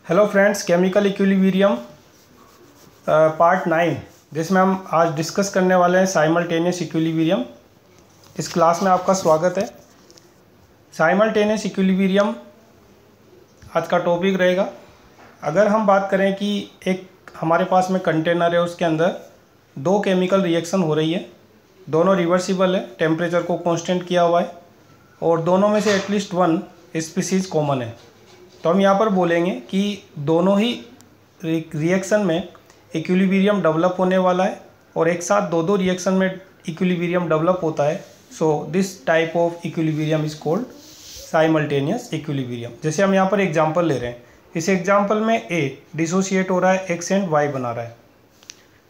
Hello friends, chemical equilibrium part 9 जिसमें हम आज डिस्कस करने वाले हैं साइमल्टेनियस इक्विलिब्रियम। इस क्लास में आपका स्वागत है। साइमल्टेनियस इक्विलिब्रियम आज का टॉपिक रहेगा। अगर हम बात करें कि एक हमारे पास में कंटेनर है, उसके अंदर दो केमिकल रिएक्शन हो रही है, दोनों रिवर्सिबल है, टेम्परेचर को कांस्टेंट किया हुआ है और दोनों में से एटलीस्ट वन स्पीसीज कॉमन है, तो हम यहाँ पर बोलेंगे कि दोनों ही रिएक्शन में इक्विलिब्रियम डेवलप होने वाला है और एक साथ दो रिएक्शन में इक्विलिब्रियम डेवलप होता है। So this type of equilibrium is called simultaneous equilibrium. जैसे हम यहाँ पर एग्जांपल ले रहे हैं, इस एग्जांपल में ए डिसोशिएट हो रहा है, एक्स एंड वाई बना रहा है।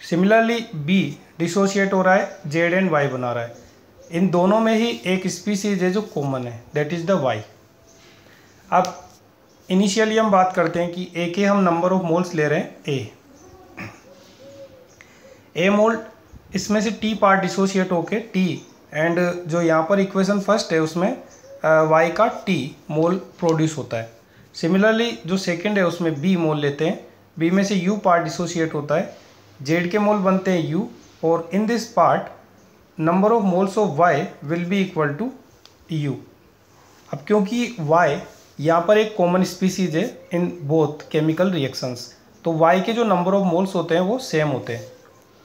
सिमिलरली बी डिसोशिएट हो रहा है, जेड एंड वाई बना रहा है। इन दोनों में ही एक स्पीसीज है जो कॉमन है, दैट इज द वाई। अब इनिशियली हम बात करते हैं कि ए के हम नंबर ऑफ मोल्स ले रहे हैं ए मोल, इसमें से टी पार्ट डिसोशिएट होके टी, एंड जो यहाँ पर इक्वेशन फर्स्ट है उसमें वाई का टी मोल प्रोड्यूस होता है। सिमिलरली जो सेकंड है उसमें बी मोल लेते हैं, बी में से यू पार्ट डिसोशिएट होता है, जेड के मोल बनते हैं यू, और in this part number of moles of Y will be equal to u. अब क्योंकि वाई यहाँ पर एक कॉमन स्पीसीज है इन बोथ केमिकल रिएक्शंस, तो Y के जो नंबर ऑफ मोल्स होते हैं वो सेम होते हैं।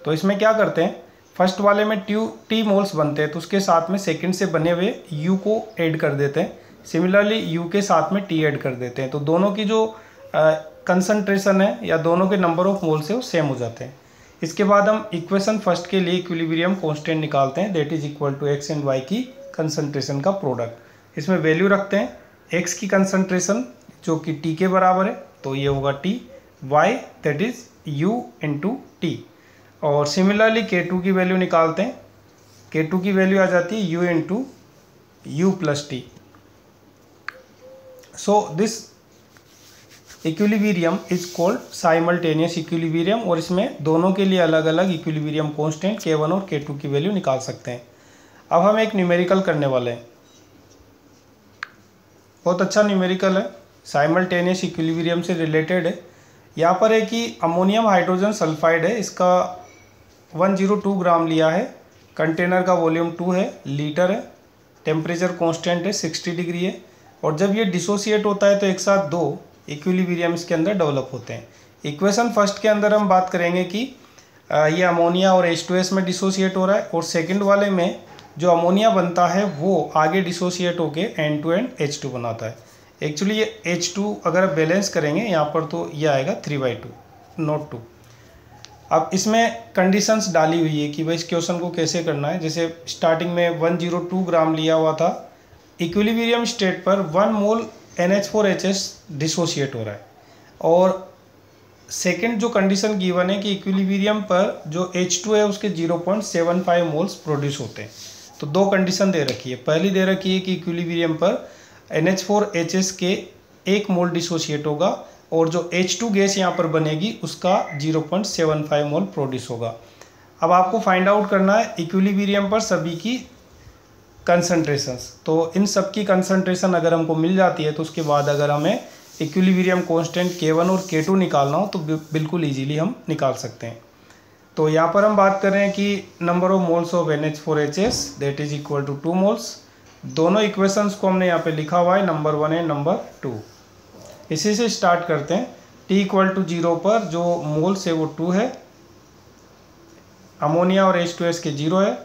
तो इसमें क्या करते हैं, फर्स्ट वाले में टी मोल्स बनते हैं तो उसके साथ में सेकंड से बने हुए U को ऐड कर देते हैं। सिमिलरली U के साथ में T ऐड कर देते हैं, तो दोनों की जो कंसंट्रेशन है या दोनों के नंबर ऑफ मोल्स है वो सेम हो जाते हैं। इसके बाद हम इक्वेशन फर्स्ट के लिए इक्विलिब्रियम कांस्टेंट निकालते हैं, that is equal to X and Y की कंसंट्रेशन का प्रोडक्ट। इसमें वैल्यू रखते हैं x की कंसंट्रेशन जो कि t के बराबर है, तो ये होगा t, y that is u into T, और सिमिलरली k2 की वैल्यू निकालते हैं, k2 की वैल्यू आ जाती है u into you plus T. So this equilibrium is called simultaneous equilibrium, और इसमें दोनों के लिए अलग अलग इक्विलिब्रियम कांस्टेंट k1 और k2 की वैल्यू निकाल सकते हैं। अब हम एक न्यूमेरिकल करने वाले हैं, बहुत अच्छा न्यूमेरिकल है, साइमल्टेनियस इक्विलिब्रियम से रिलेटेड है। यहाँ पर है कि अमोनियम हाइड्रोजन सल्फाइड है, इसका 102 ग्राम लिया है, कंटेनर का वॉल्यूम 2 है, लीटर है, टेम्परेचर कांस्टेंट है 60 डिग्री है, और जब ये डिसोशिएट होता है तो एक साथ दो इक्विलिब्रियम इसके अंदर डेवलप होते हैं। इक्वेशन फर्स्ट के अंदर हम बात करेंगे कि ये अमोनिया और H2S में डिसोशिएट हो रहा है, और सेकेंड वाले में जो अमोनिया बनता है वो आगे डिसोशिएट होके N2 H2 बनाता है। एक्चुअली ये H2 अगर आप बैलेंस करेंगे यहाँ पर तो ये आएगा 3/2 नॉट 2। अब इसमें कंडीशंस डाली हुई है कि भाई इस क्वेश्चन को कैसे करना है। जैसे स्टार्टिंग में 102 ग्राम लिया हुआ था, इक्विलिब्रियम स्टेट पर 1 मोल NH4HS डिसोशिएट हो रहा है, और सेकेंड जो कंडीशन गिवन है कि इक्विलिब्रियम पर जो H2 है उसके 0.75 मोल्स प्रोड्यूस होते हैं। तो दो कंडीशन दे रखी है, पहली दे रखी है कि इक्विलिब्रियम पर NH4HS के 1 मोल डिसोशिएट होगा, और जो H2 गैस यहाँ पर बनेगी उसका 0.75 मोल प्रोड्यूस होगा। अब आपको फाइंड आउट करना है इक्विलिब्रियम पर सभी की कंसंट्रेशंस, तो इन सब की कंसंट्रेशन अगर हमको मिल जाती है तो उसके बाद अगर हमें इक्विलिब्रियम कांस्टेंट k1 और k2 निकालना हो तो बिल्कुल इजीली हम निकाल सकते हैं। तो यहाँ पर हम बात कर रहे हैं कि number of moles of NH4HS that is equal to 2 moles. दोनों इक्वेशंस को हमने यहाँ पे लिखा हुआ है, नंबर 1 एंड नंबर 2। इसी से स्टार्ट करते हैं। t इक्वल टू 0 पर जो मोल्स है वो 2 है, अमोनिया और H2S के 0 है।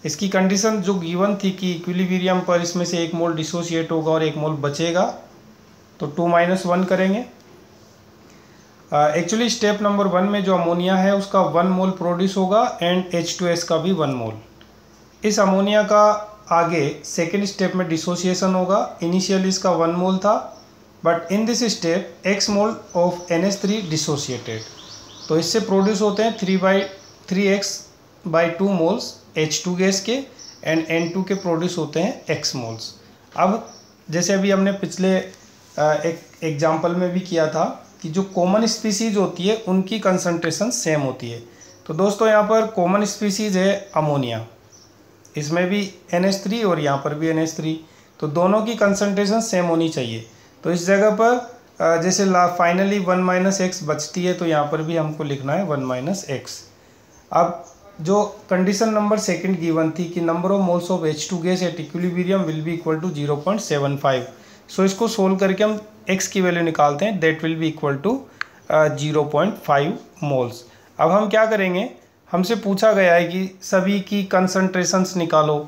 इसकी कंडीशन जो गिवन थी कि इक्विलिब्रियम पर इसमें से 1 मोल डिसोशिएट होगा और 1 मोल बचेगा, तो 2 - 1 करेंगे। एक्चुअली स्टेप नंबर 1 में जो अमोनिया है उसका 1 मोल प्रोड्यूस होगा एंड H2S का भी 1 मोल। इस अमोनिया का आगे सेकेंड स्टेप में डिसोसिएशन होगा। इनिशियली इसका 1 मोल था, but in this step x mole of NH3 dissociated, तो इससे प्रोड्यूस होते हैं 3x/2 मोल्स H2 गैस के, एंड N2 के प्रोड्यूस होते हैं x मोल्स। अब जैसे अभी हमने पिछले एक एग्जाम्पल में भी किया था कि जो कॉमन स्पीसीज होती है उनकी कंसंट्रेशन सेम होती है। तो दोस्तों यहाँ पर कॉमन स्पीसीज है अमोनिया, इसमें भी NH3 और यहाँ पर भी NH3, तो दोनों की कंसंट्रेशन सेम होनी चाहिए। तो इस जगह पर जैसे फाइनली 1 माइनस एक्स बचती है, तो यहाँ पर भी हमको लिखना है 1 माइनस एक्स। अब जो कंडीशन नंबर सेकंड गिवन थी कि number of moles of H2 gas at equilibrium will be equal to 0.75। So इसको सोल्व करके हम x की वैल्यू निकालते हैं, that will be equal to 0.5 moles. अब हम क्या करेंगे, हमसे पूछा गया है कि सभी की कंसंट्रेशंस निकालो,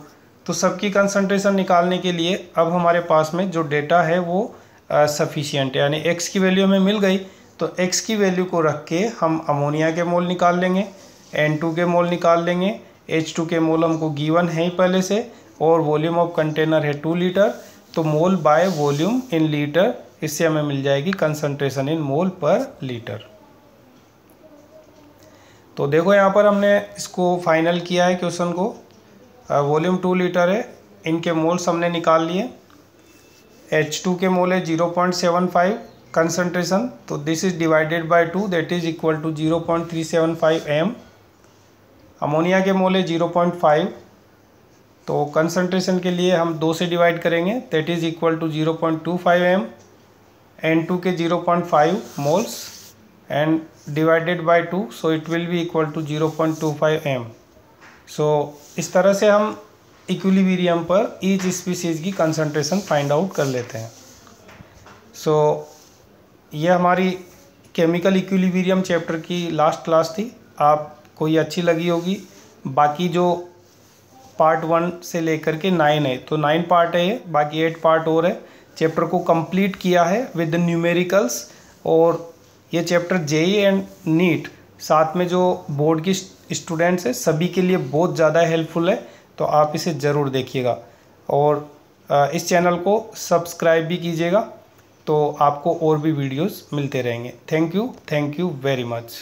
तो सबकी कंसंट्रेशन निकालने के लिए अब हमारे पास में जो डेटा है वो सफिशिएंट है, यानी x की वैल्यू हमें मिल गई। तो x की वैल्यू को रख के हम अमोनिया के मोल निकाल लेंगे, N2 के मोल निकाल लेंगे, H2 के मोल हमको गिवन है ही पहले से, और वॉल्यूम ऑफ कंटेनर है 2 लीटर, तो मोल बाय वॉल्यूम इन लीटर, इससे हमें मिल जाएगी कंसंट्रेशन इन मोल पर लीटर। तो देखो यहाँ पर हमने इसको फाइनल किया है क्वेश्चन को। वॉल्यूम 2 लीटर है, इनके मोल्स हमने निकाल लिए। H2 के मोल है 0.75 कंसंट्रेशन, तो this is divided by 2, that is equal to 0.375 m। Ammonia के मोल है 0.5, तो कंसंट्रेशन के लिए हम 2 से डिवाइड करेंगे, that is equal to 0.25 m। N2 के 0.5 moles and divided by 2, so it will be equal to 0.25 m। So इस तरह से हम इक्विलिब्रियम पर ईच स्पीसीज की कंसंट्रेशन फाइंड आउट कर लेते हैं। सो ये हमारी केमिकल इक्विलिब्रियम चैप्टर की लास्ट क्लास थी, आपको ये अच्छी लगी होगी। बाकी जो पार्ट 1 से लेकर के 9 है, तो 9 पार्ट है ये, बाकी 8 पार्ट और है। चैप्टर को कंप्लीट किया है विद न्यूमेरिकल्स, और ये चैप्टर जेई एंड नीट साथ में जो बोर्ड की स्टूडेंट्स है सभी के लिए बहुत ज़्यादा हेल्पफुल है, तो आप इसे ज़रूर देखिएगा और इस चैनल को सब्सक्राइब भी कीजिएगा, तो आपको और भी वीडियोस मिलते रहेंगे। Thank you very much.